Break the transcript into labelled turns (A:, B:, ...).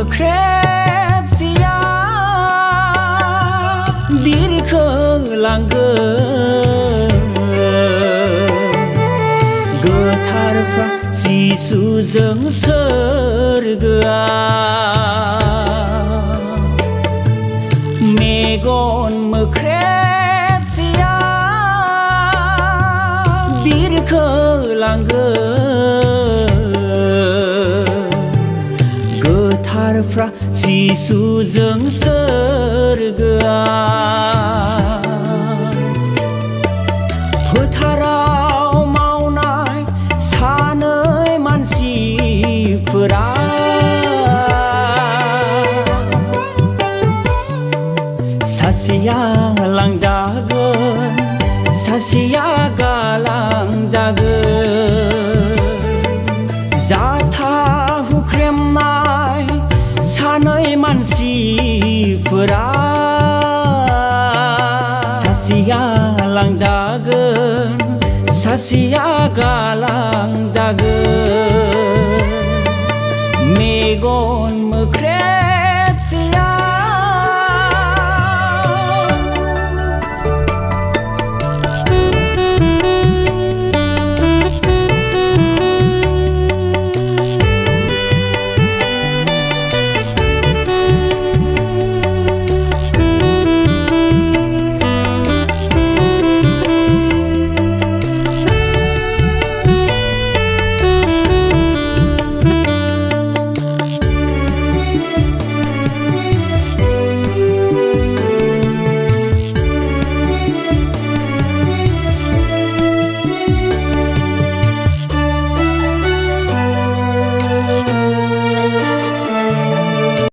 A: मोख्रेबसेया बिरखोलांगोन गोथारफ्रा जिसुजों सोरगोआ मेगन मोख्रेबसेया बिरखोलांगोन गोथारफ्रा जिसुजों सोरगोआ फोथाराव मावनाय सानै मानसिफोरा सासेया लांजागोन सासेया गालांजागोन जाथा हुख्रेमनाय सानै मानसिफोरा सासेया लांजागोन सासेया गालांजागोन